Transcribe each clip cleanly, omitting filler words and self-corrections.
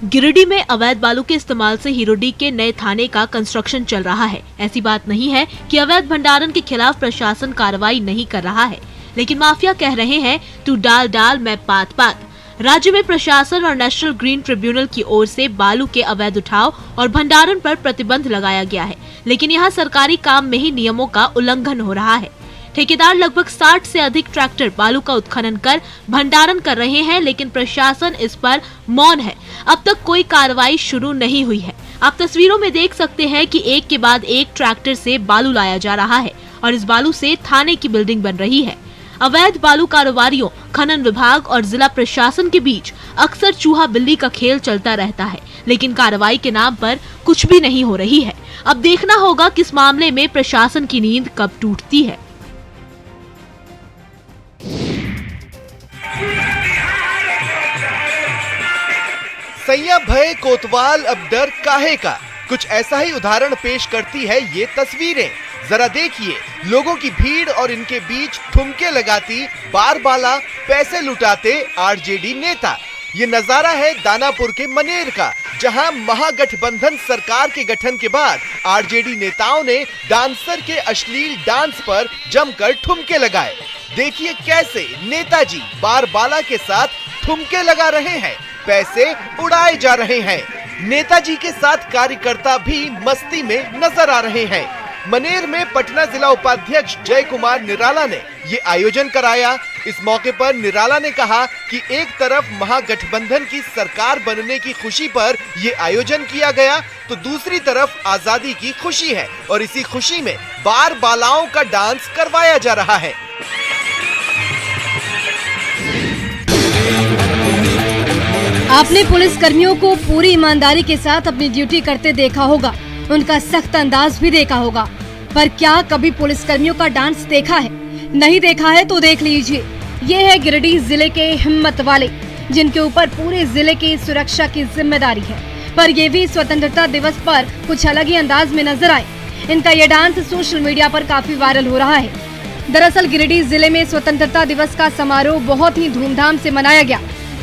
गिरिडीह में अवैध बालू के इस्तेमाल से हीरोडीह के नए थाने का कंस्ट्रक्शन चल रहा है। ऐसी बात नहीं है कि अवैध भंडारण के खिलाफ प्रशासन कार्रवाई नहीं कर रहा है, लेकिन माफिया कह रहे हैं तू डाल डाल मैं पात पात। राज्य में प्रशासन और नेशनल ग्रीन ट्रिब्यूनल की ओर से बालू के अवैध उठाव और भंडारण पर प्रतिबंध लगाया गया है, लेकिन यहाँ सरकारी काम में ही नियमों का उल्लंघन हो रहा है। ठेकेदार लगभग 60 से अधिक ट्रैक्टर बालू का उत्खनन कर भंडारण कर रहे हैं, लेकिन प्रशासन इस पर मौन है। अब तक कोई कार्रवाई शुरू नहीं हुई है। आप तस्वीरों में देख सकते हैं कि एक के बाद एक ट्रैक्टर से बालू लाया जा रहा है और इस बालू से थाने की बिल्डिंग बन रही है। अवैध बालू कारोबारियों, खनन विभाग और जिला प्रशासन के बीच अक्सर चूहा बिल्ली का खेल चलता रहता है, लेकिन कार्रवाई के नाम पर कुछ भी नहीं हो रही है। अब देखना होगा कि इस मामले में प्रशासन की नींद कब टूटती है। सैया भय कोतवाल अब डर काहे का, कुछ ऐसा ही उदाहरण पेश करती है ये तस्वीरें। जरा देखिए, लोगों की भीड़ और इनके बीच ठुमके लगाती बारबाला पैसे लुटाते आरजेडी नेता। ये नजारा है दानापुर के मनेर का, जहां महागठबंधन सरकार के गठन के बाद आरजेडी नेताओं ने डांसर के अश्लील डांस पर जमकर ठुमके लगाए। देखिए कैसे नेताजी बारबाला के साथ ठुमके लगा रहे हैं, पैसे उड़ाए जा रहे हैं। नेताजी के साथ कार्यकर्ता भी मस्ती में नजर आ रहे हैं। मनेर में पटना जिला उपाध्यक्ष जय कुमार निराला ने ये आयोजन कराया। इस मौके पर निराला ने कहा कि एक तरफ महागठबंधन की सरकार बनने की खुशी पर ये आयोजन किया गया, तो दूसरी तरफ आजादी की खुशी है और इसी खुशी में बारबालाओं का डांस करवाया जा रहा है। आपने पुलिस कर्मियों को पूरी ईमानदारी के साथ अपनी ड्यूटी करते देखा होगा, उनका सख्त अंदाज भी देखा होगा, पर क्या कभी पुलिस कर्मियों का डांस देखा है? नहीं देखा है तो देख लीजिए। ये है गिरिडीह जिले के हिम्मत वाले, जिनके ऊपर पूरे जिले की सुरक्षा की जिम्मेदारी है, पर ये भी स्वतंत्रता दिवस पर कुछ अलग ही अंदाज में नजर आए। इनका ये डांस सोशल मीडिया पर काफी वायरल हो रहा है। दरअसल गिरिडीह जिले में स्वतंत्रता दिवस का समारोह बहुत ही धूमधाम से मनाया गया।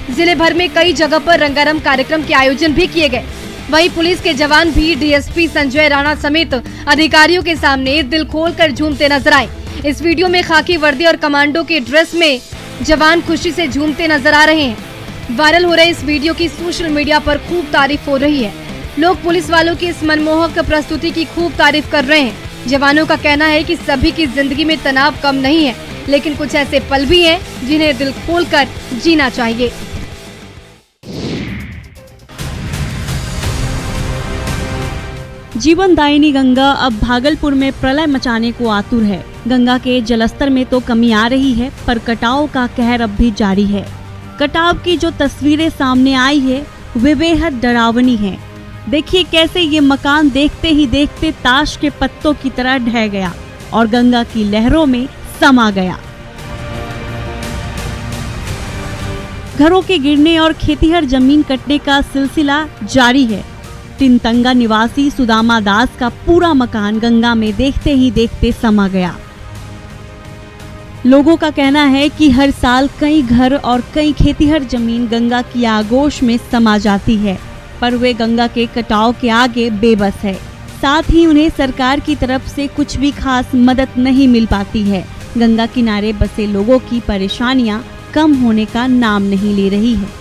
जिले भर में कई जगह पर रंगारंग कार्यक्रम के आयोजन भी किए गए। वहीं पुलिस के जवान भी डीएसपी संजय राणा समेत अधिकारियों के सामने दिल खोलकर झूमते नजर आए। इस वीडियो में खाकी वर्दी और कमांडो के ड्रेस में जवान खुशी से झूमते नजर आ रहे हैं। वायरल हो रहे इस वीडियो की सोशल मीडिया पर खूब तारीफ हो रही है। लोग पुलिस वालों की इस मनमोहक प्रस्तुति की खूब तारीफ कर रहे हैं। जवानों का कहना है कि सभी की जिंदगी में तनाव कम नहीं है, लेकिन कुछ ऐसे पल भी हैं जिन्हें दिल खोलकर जीना चाहिए। जीवनदायिनी गंगा अब भागलपुर में प्रलय मचाने को आतुर है। गंगा के जलस्तर में तो कमी आ रही है, पर कटाव का कहर अब भी जारी है। कटाव की जो तस्वीरें सामने आई है वे बेहद डरावनी हैं। देखिए कैसे ये मकान देखते ही देखते ताश के पत्तों की तरह ढह गया और गंगा की लहरों में समा गया। घरों के गिरने और खेतीहर जमीन कटने का सिलसिला जारी है। तिनतंगा निवासी सुदामा दास का पूरा मकान गंगा में देखते ही देखते समा गया। लोगों का कहना है कि हर साल कई घर और कई खेतीहर जमीन गंगा की आगोश में समा जाती है, पर वे गंगा के कटाव के आगे बेबस है। साथ ही उन्हें सरकार की तरफ से कुछ भी खास मदद नहीं मिल पाती है। गंगा किनारे बसे लोगों की परेशानियां कम होने का नाम नहीं ले रही है।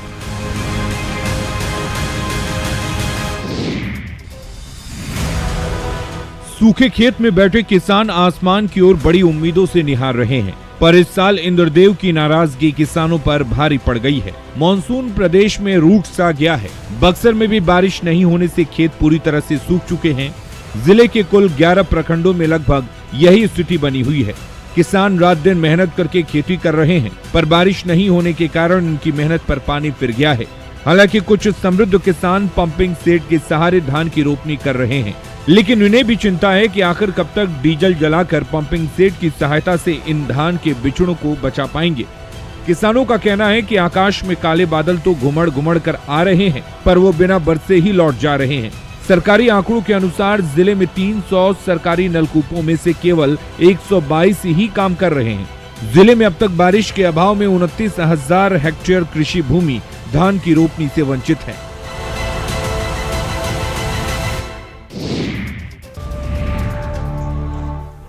सूखे खेत में बैठे किसान आसमान की ओर बड़ी उम्मीदों से निहार रहे हैं, पर इस साल इंद्रदेव की नाराजगी किसानों पर भारी पड़ गई है। मॉनसून प्रदेश में रूठ सा गया है। बक्सर में भी बारिश नहीं होने से खेत पूरी तरह से सूख चुके हैं। जिले के कुल 11 प्रखंडों में लगभग यही स्थिति बनी हुई है। किसान रात दिन मेहनत करके खेती कर रहे हैं, पर बारिश नहीं होने के कारण उनकी मेहनत पर पानी फिर गया है। हालांकि कुछ समृद्ध किसान पंपिंग सेट के सहारे धान की रोपनी कर रहे हैं, लेकिन उन्हें भी चिंता है कि आखिर कब तक डीजल जलाकर पंपिंग सेट की सहायता से इन धान के बिछड़ों को बचा पाएंगे। किसानों का कहना है कि आकाश में काले बादल तो घुमड़ घुमड़ कर आ रहे हैं, पर वो बिना बरसे ही लौट जा रहे हैं। सरकारी आंकड़ों के अनुसार जिले में 300 सरकारी नलकूपों में से केवल 122 ही काम कर रहे हैं। जिले में अब तक बारिश के अभाव में 29,000 हेक्टेयर कृषि भूमि धान की रोपनी से वंचित है।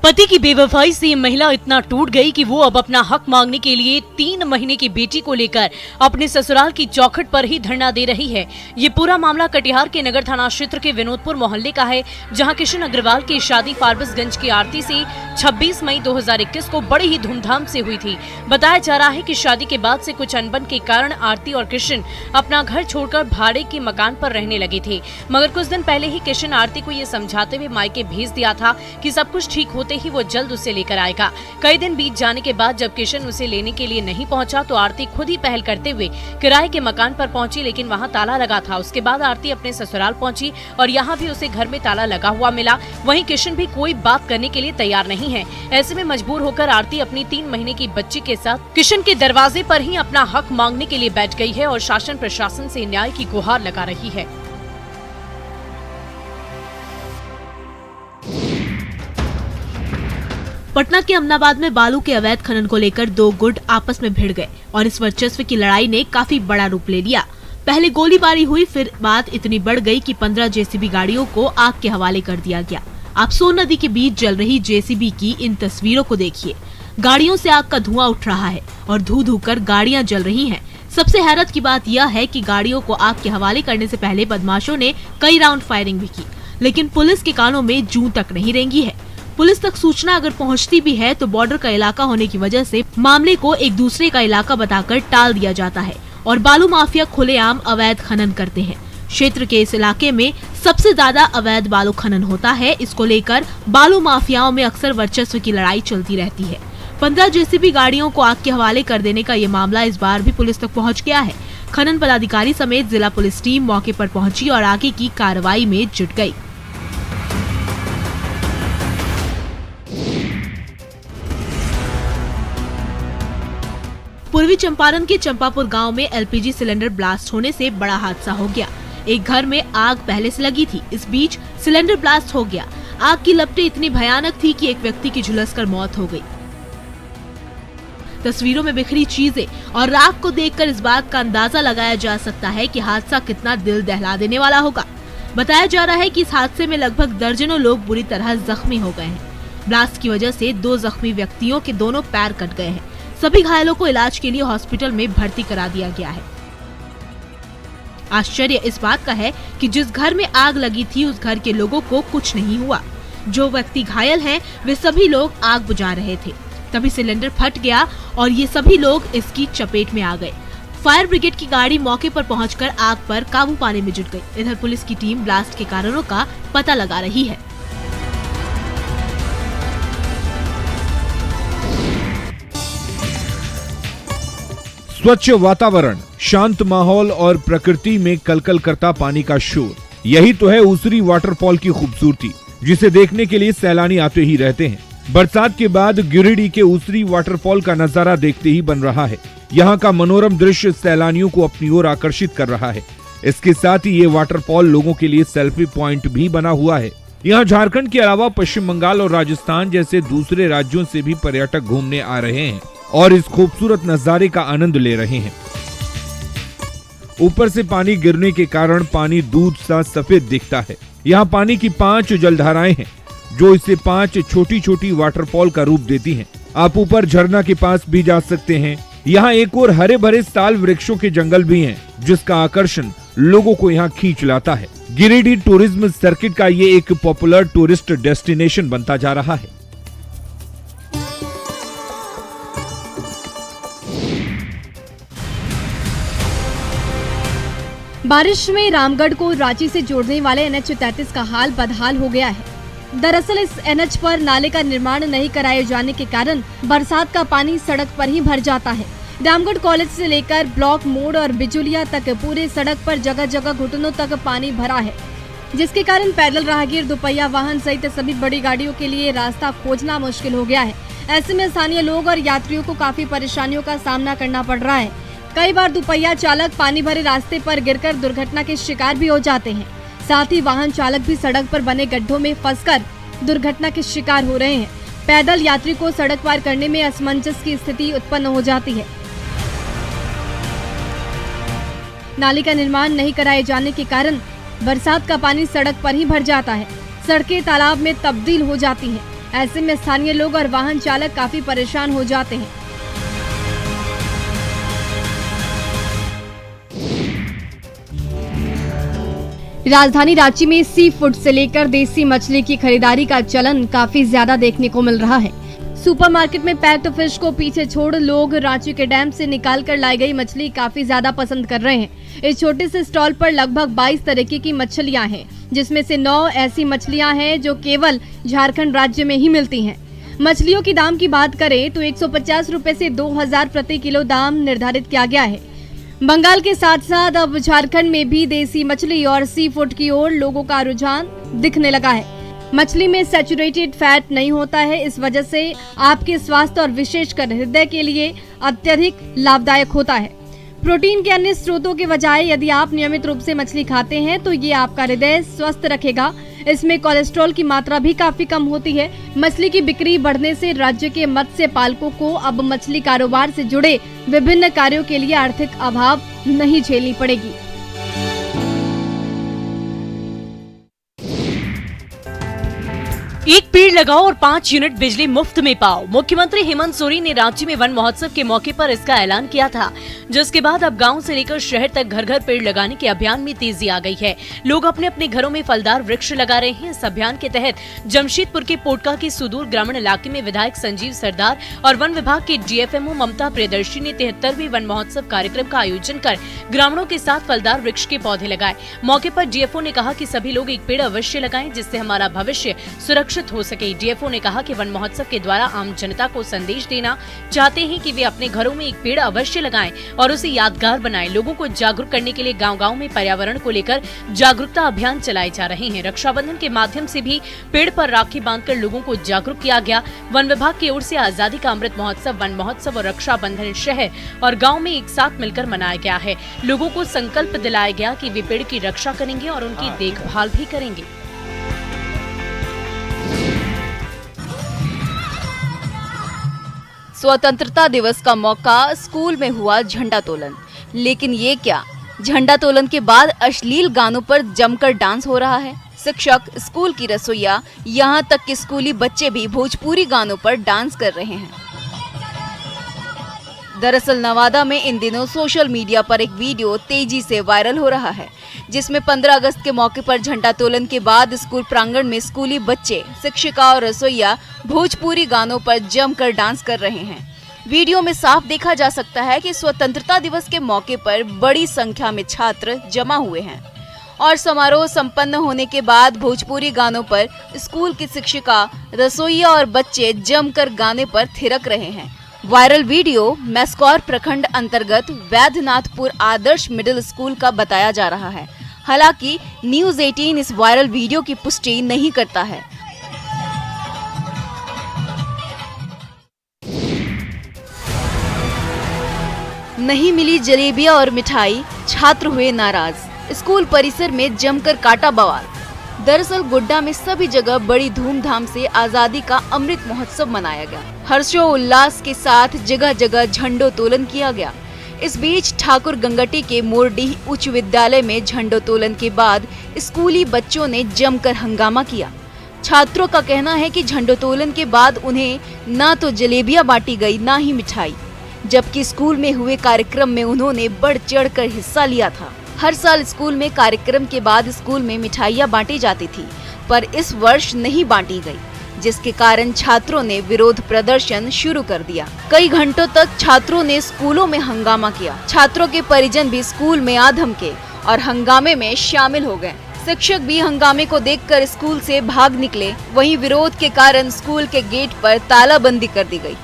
पति की बेवफाई से महिला इतना टूट गई कि वो अब अपना हक मांगने के लिए 3 महीने की बेटी को लेकर अपने ससुराल की चौखट पर ही धरना दे रही है। ये पूरा मामला कटिहार के नगर थाना क्षेत्र के विनोदपुर मोहल्ले का है, जहां किशन अग्रवाल की शादी फारबिसगंज की आरती से 26 मई 2021 को बड़ी ही धूमधाम से हुई थी। बताया जा रहा है कि शादी के बाद से कुछ अनबन के कारण आरती और किशन अपना घर छोड़कर भाड़े के मकान पर रहने लगे थे, मगर कुछ दिन पहले ही किशन आरती को ये समझाते हुए मायके भेज दिया था कि सब कुछ ठीक होते ही वो जल्द उसे लेकर आएगा। कई दिन बीत जाने के बाद जब किशन उसे लेने के लिए नहीं पहुंचा तो आरती खुद ही पहल करते हुए किराए के मकान पर पहुंची, लेकिन वहां ताला लगा था। उसके बाद आरती अपने ससुराल पहुंची और यहाँ भी उसे घर में ताला लगा हुआ मिला। वहीं किशन भी कोई बात करने के लिए तैयार नहीं है। ऐसे में मजबूर होकर आरती अपनी 3 महीने की बच्ची के साथ किशन के दरवाजे पर ही अपना हक मांगने के लिए बैठ गई है और शासन प्रशासन से न्याय की गुहार लगा रही है। पटना के अमनाबाद में बालू के अवैध खनन को लेकर 2 गुट आपस में भिड़ गए और इस वर्चस्व की लड़ाई ने काफी बड़ा रूप ले लिया। पहले गोलीबारी हुई, फिर बात इतनी बढ़ गई कि 15 जेसीबी गाड़ियों को आग के हवाले कर दिया गया। आप सोन नदी के बीच जल रही जेसीबी की इन तस्वीरों को देखिए। गाड़ियों से आग का धुआं उठ रहा है और धू धू कर गाड़ियां जल रही हैं। सबसे हैरत की बात यह है कि गाड़ियों को आग के हवाले करने से पहले बदमाशों ने कई राउंड फायरिंग भी की, लेकिन पुलिस के कानों में जूं तक नहीं रेंगी है। पुलिस तक सूचना अगर पहुंचती भी है तो बॉर्डर का इलाका होने की वजह से मामले को एक दूसरे का इलाका बताकर टाल दिया जाता है और बालू माफिया खुलेआम अवैध खनन करते हैं। क्षेत्र के इस इलाके में सबसे ज्यादा अवैध बालू खनन होता है। इसको लेकर बालू माफियाओं में अक्सर वर्चस्व की लड़ाई चलती रहती है। 15 जेसीबी गाड़ियों को आग के हवाले कर देने का ये मामला इस बार भी पुलिस तक पहुंच गया है। खनन पदाधिकारी समेत जिला पुलिस टीम मौके पर पहुंची और आगे की कार्रवाई में जुट गई। पूर्वी चंपारण के चंपापुर गांव में एलपीजी सिलेंडर ब्लास्ट होने से बड़ा हादसा हो गया। एक घर में आग पहले से लगी थी, इस बीच सिलेंडर ब्लास्ट हो गया। आग की लपटें इतनी भयानक थी कि एक व्यक्ति की झुलसकर मौत हो गई। तस्वीरों में बिखरी चीजें और राख को देखकर इस बात का अंदाजा लगाया जा सकता है कि हादसा कितना दिल दहला देने वाला होगा। बताया जा रहा है कि इस हादसे में लगभग दर्जनों लोग बुरी तरह जख्मी हो गए हैं। ब्लास्ट की वजह से 2 जख्मी व्यक्तियों के दोनों पैर कट गए हैं। सभी घायलों को इलाज के लिए हॉस्पिटल में भर्ती करा दिया गया है। आश्चर्य इस बात का है कि जिस घर में आग लगी थी उस घर के लोगों को कुछ नहीं हुआ। जो व्यक्ति घायल हैं, वे सभी लोग आग बुझा रहे थे। तभी सिलेंडर फट गया और ये सभी लोग इसकी चपेट में आ गए। फायर ब्रिगेड की गाड़ी मौके पर पहुंचकर आग पर काबू पाने में जुट गई। इधर पुलिस की टीम ब्लास्ट के कारणों का पता लगा रही है। स्वच्छ वातावरण, शांत माहौल और प्रकृति में कलकल करता पानी का शोर, यही तो है ऊसरी वाटरफॉल की खूबसूरती, जिसे देखने के लिए सैलानी आते ही रहते हैं। बरसात के बाद गिरिडीह के ऊसरी वाटरफॉल का नजारा देखते ही बन रहा है। यहाँ का मनोरम दृश्य सैलानियों को अपनी ओर आकर्षित कर रहा है। इसके साथ ही ये वाटरफॉल लोगों के लिए सेल्फी पॉइंट भी बना हुआ है। यहाँ झारखंड के अलावा पश्चिम बंगाल और राजस्थान जैसे दूसरे राज्यों से भी पर्यटक घूमने आ रहे हैं और इस खूबसूरत नजारे का आनंद ले रहे हैं। ऊपर से पानी गिरने के कारण पानी दूध सा सफेद दिखता है। यहाँ पानी की 5 जलधाराएं हैं जो इसे 5 छोटी छोटी वाटरफॉल का रूप देती हैं। आप ऊपर झरना के पास भी जा सकते हैं। यहाँ एक और हरे भरे साल वृक्षों के जंगल भी हैं, जिसका आकर्षण लोगों को यहाँ खींच लाता है। गिरिडीह टूरिज्म सर्किट का ये एक पॉपुलर टूरिस्ट डेस्टिनेशन बनता जा रहा है। बारिश में रामगढ़ को रांची से जोड़ने वाले NH 33 का हाल बदहाल हो गया है। दरअसल इस NH पर नाले का निर्माण नहीं कराए जाने के कारण बरसात का पानी सड़क पर ही भर जाता है। रामगढ़ कॉलेज से लेकर ब्लॉक मोड़ और बिजुलिया तक पूरे सड़क पर जगह जगह घुटनों तक पानी भरा है, जिसके कारण पैदल राहगीर, दोपहिया वाहन सहित सभी बड़ी गाड़ियों के लिए रास्ता खोजना मुश्किल हो गया है। ऐसे में स्थानीय लोग और यात्रियों को काफी परेशानियों का सामना करना पड़ रहा है। कई बार दोपहिया चालक पानी भरे रास्ते पर गिरकर दुर्घटना के शिकार भी हो जाते हैं। साथ ही वाहन चालक भी सड़क पर बने गड्ढों में फंसकर दुर्घटना के शिकार हो रहे हैं। पैदल यात्री को सड़क पार करने में असमंजस की स्थिति उत्पन्न हो जाती है। नाली का निर्माण नहीं कराए जाने के कारण बरसात का पानी सड़क पर ही भर जाता है। सड़कें तालाब में तब्दील हो जाती हैं। ऐसे में स्थानीय लोग और वाहन चालक काफी परेशान हो जाते हैं। राजधानी रांची में सी फूड से लेकर देसी मछली की खरीदारी का चलन काफी ज्यादा देखने को मिल रहा है। सुपरमार्केट में पैक्ड फिश को पीछे छोड़ लोग रांची के डैम से निकाल कर लाई गई मछली काफी ज्यादा पसंद कर रहे हैं। इस छोटे से स्टॉल पर लगभग 22 तरीके की मछलियां हैं, जिसमें से 9 ऐसी मछलियां हैं जो केवल झारखंड राज्य में ही मिलती हैं। मछलियों की दाम की बात करें तो 150 रुपए से 2000 प्रति किलो दाम निर्धारित किया गया है। बंगाल के साथ साथ अब झारखंड में भी देसी मछली और सी फूड की ओर लोगों का रुझान दिखने लगा है। मछली में सैचुरेटेड फैट नहीं होता है, इस वजह से आपके स्वास्थ्य और विशेषकर हृदय के लिए अत्यधिक लाभदायक होता है। प्रोटीन के अन्य स्रोतों के बजाय यदि आप नियमित रूप से मछली खाते हैं तो ये आपका हृदय स्वस्थ रखेगा। इसमें कोलेस्ट्रॉल की मात्रा भी काफी कम होती है। मछली की बिक्री बढ़ने से राज्य के मत्स्य पालकों को अब मछली कारोबार से जुड़े विभिन्न कार्यों के लिए आर्थिक अभाव नहीं झेलनी पड़ेगी। एक पेड़ लगाओ और 5 यूनिट बिजली मुफ्त में पाओ। मुख्यमंत्री हेमंत सोरेन ने रांची में वन महोत्सव के मौके पर इसका ऐलान किया था, जिसके बाद अब गांव से लेकर शहर तक घर घर पेड़ लगाने के अभियान में तेजी आ गई है। लोग अपने अपने घरों में फलदार वृक्ष लगा रहे हैं। इस अभियान के तहत जमशेदपुर के पोटका के सुदूर ग्रामीण इलाके में विधायक संजीव सरदार और वन विभाग के डीएफएमओ ममता प्रियदर्शी ने 73वें वन महोत्सव कार्यक्रम का आयोजन कर ग्रामीणों के साथ फलदार वृक्ष के पौधे लगाए। मौके पर डीएफओ ने कहा कि सभी लोग एक पेड़ अवश्य लगाएं, जिससे हमारा भविष्य सुरक्षित हो सके। डीएफओ ने कहा कि वन महोत्सव के द्वारा आम जनता को संदेश देना चाहते हैं कि वे अपने घरों में एक पेड़ अवश्य लगाएं और उसे यादगार बनाएं। लोगों को जागरूक करने के लिए गांव-गांव में पर्यावरण को लेकर जागरूकता अभियान चलाए जा रहे हैं। रक्षाबंधन के माध्यम से भी पेड़ पर राखी बांधकर लोगों को जागरूक किया गया। वन विभाग की ओर से आजादी का अमृत महोत्सव, वन महोत्सव और रक्षाबंधन शहर और गाँव में एक साथ मिलकर मनाया गया है। लोगों को संकल्प दिलाया गया कि वे पेड़ की रक्षा करेंगे और उनकी देखभाल भी करेंगे। स्वतंत्रता दिवस का मौका, स्कूल में हुआ झंडोत्तोलन। लेकिन ये क्या, झंडोत्तोलन के बाद अश्लील गानों पर जमकर डांस हो रहा है। शिक्षक, स्कूल की रसोइया, यहाँ तक कि स्कूली बच्चे भी भोजपुरी गानों पर डांस कर रहे हैं। दरअसल नवादा में इन दिनों सोशल मीडिया पर एक वीडियो तेजी से वायरल हो रहा है, जिसमें 15 अगस्त के मौके पर झंडोत्तोलन के बाद स्कूल प्रांगण में स्कूली बच्चे, शिक्षिका और रसोइया भोजपुरी गानों पर जमकर डांस कर रहे हैं। वीडियो में साफ देखा जा सकता है कि स्वतंत्रता दिवस के मौके पर बड़ी संख्या में छात्र जमा हुए हैं और समारोह संपन्न होने के बाद भोजपुरी गानों पर स्कूल की शिक्षिका, रसोइया और बच्चे जमकर गाने पर थिरक रहे हैं। वायरल वीडियो मैस्कौर प्रखंड अंतर्गत वैद्यनाथपुर आदर्श मिडिल स्कूल का बताया जा रहा है। हालांकि न्यूज़ 18 इस वायरल वीडियो की पुष्टि नहीं करता है। नहीं मिली जलेबियां और मिठाई, छात्र हुए नाराज। स्कूल परिसर में जमकर काटा बवाल। दरअसल गोड्डा में सभी जगह बड़ी धूमधाम से आजादी का अमृत महोत्सव मनाया गया। हर्षोल्लास के साथ जगह जगह झंडोत्तोलन किया गया। इस बीच ठाकुर गंगटी के मोरडीह उच्च विद्यालय में झंडोत्तोलन के बाद स्कूली बच्चों ने जमकर हंगामा किया। छात्रों का कहना है कि झंडोत्तोलन के बाद उन्हें न तो जलेबियां बांटी गई, न ही मिठाई, जबकि स्कूल में हुए कार्यक्रम में उन्होंने बढ़ चढ़कर हिस्सा लिया था। हर साल स्कूल में कार्यक्रम के बाद स्कूल में मिठाइयां बांटी जाती थी, पर इस वर्ष नहीं बांटी गई, जिसके कारण छात्रों ने विरोध प्रदर्शन शुरू कर दिया। कई घंटों तक छात्रों ने स्कूलों में हंगामा किया। छात्रों के परिजन भी स्कूल में आ धमके और हंगामे में शामिल हो गए। शिक्षक भी हंगामे को देखकर स्कूल से भाग निकले। वहीं विरोध के कारण स्कूल के गेट पर तालाबंदी कर दी गई।